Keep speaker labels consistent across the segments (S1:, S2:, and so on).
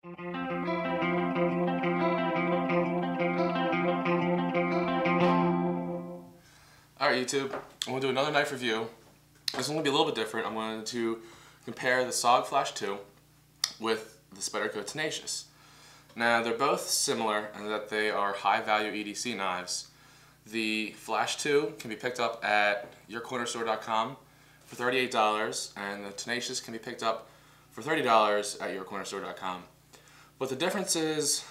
S1: Alright YouTube, I'm going to do another knife review. This one's going to be a little bit different. I'm going to compare the SOG Flash II with the Spyderco Tenacious. Now they're both similar in that they are high value EDC knives. The Flash II can be picked up at yourcornerstore.com for $38 and the Tenacious can be picked up for $30 at yourcornerstore.com. But the difference is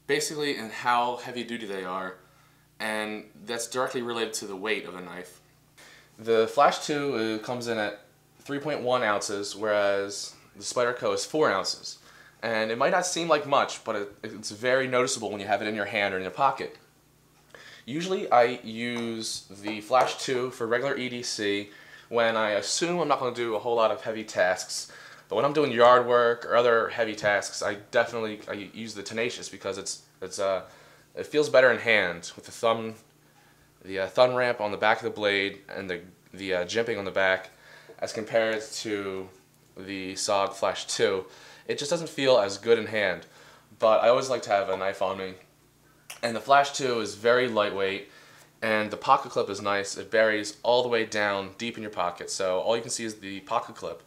S1: basically in how heavy duty they are, and that's directly related to the weight of the knife. The Flash II comes in at 3.1 ounces, whereas the Spyderco is 4 ounces. And it might not seem like much, but it's very noticeable when you have it in your hand or in your pocket. Usually I use the Flash II for regular EDC when I assume I'm not going to do a whole lot of heavy tasks. But when I'm doing yard work or other heavy tasks, I use the Tenacious because it feels better in hand with the thumb ramp on the back of the blade and the jimping on the back as compared to the SOG Flash II. It just doesn't feel as good in hand, but I always like to have a knife on me. And the Flash II is very lightweight, and the pocket clip is nice. It buries all the way down deep in your pocket, so all you can see is the pocket clip.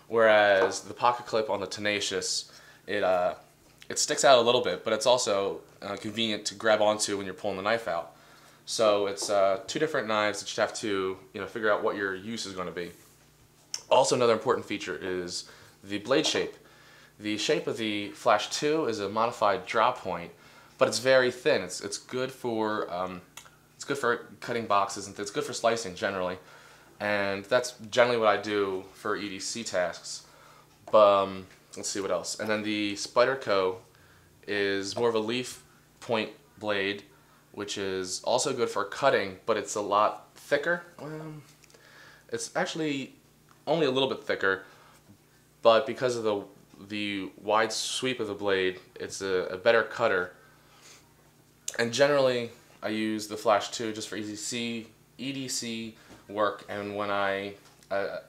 S1: Whereas the pocket clip on the Tenacious, it sticks out a little bit, but it's also convenient to grab onto when you're pulling the knife out. So it's two different knives that you have to figure out what your use is going to be. Also, another important feature is the blade shape. The shape of the Flash II is a modified draw point, but it's very thin. It's good for cutting boxes and it's good for slicing generally, and that's generally what I do for EDC tasks. But let's see what else. And then the Spyderco is more of a leaf point blade, which is also good for cutting, but it's a lot thicker. It's actually only a little bit thicker, but because of the wide sweep of the blade, it's a better cutter. And generally, I use the Flash II just for EDC work, and when I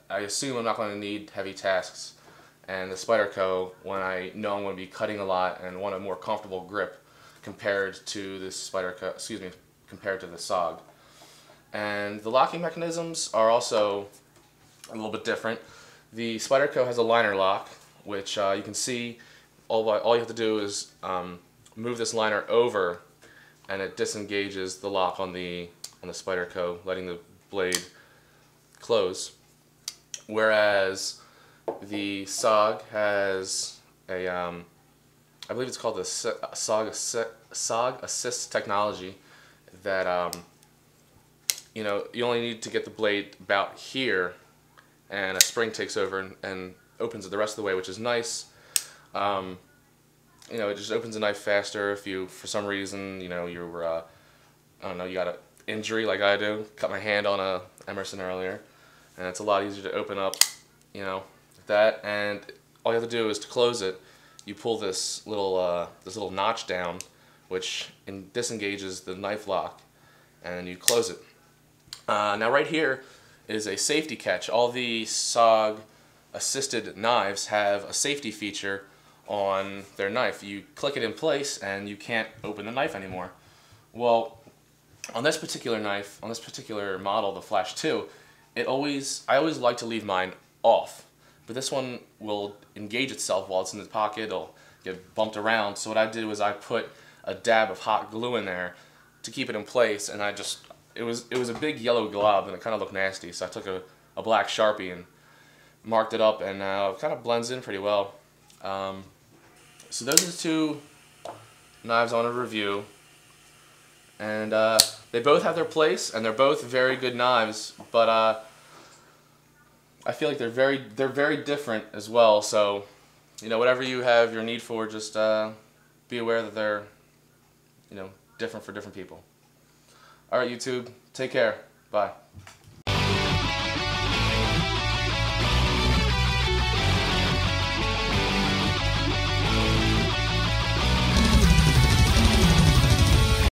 S1: assume I'm not going to need heavy tasks, and the Spyderco when I know I'm going to be cutting a lot and want a more comfortable grip compared to the Spyderco, compared to the SOG. And the locking mechanisms are also a little bit different. The Spyderco has a liner lock, which you can see all you have to do is move this liner over and it disengages the lock on the Spyderco, letting the blade close. Whereas the SOG has a, I believe it's called the SOG Assist technology that you only need to get the blade about here, and a spring takes over and opens it the rest of the way, which is nice. It just opens the knife faster if you, for some reason, you got an injury like I do. Cut my hand on a Emerson earlier, and it's a lot easier to open up, that. And all you have to do is to close it. You pull this little notch down, which disengages the knife lock, and you close it. Now right here is a safety catch. All the SOG assisted knives have a safety feature on their knife. You click it in place and you can't open the knife anymore. Well, on this particular knife, on this particular model, the Flash II, I always like to leave mine off. But this one will engage itself while it's in the pocket. It'll get bumped around. So what I did was I put a dab of hot glue in there to keep it in place, and it was a big yellow glob and it kind of looked nasty. So I took a black Sharpie and marked it up, and it kind of blends in pretty well. So those are the two knives I want to review, and they both have their place, and they're both very good knives. But I feel like they're very different as well. So whatever you have your need for, just be aware that they're different for different people. All right, YouTube, take care. Bye.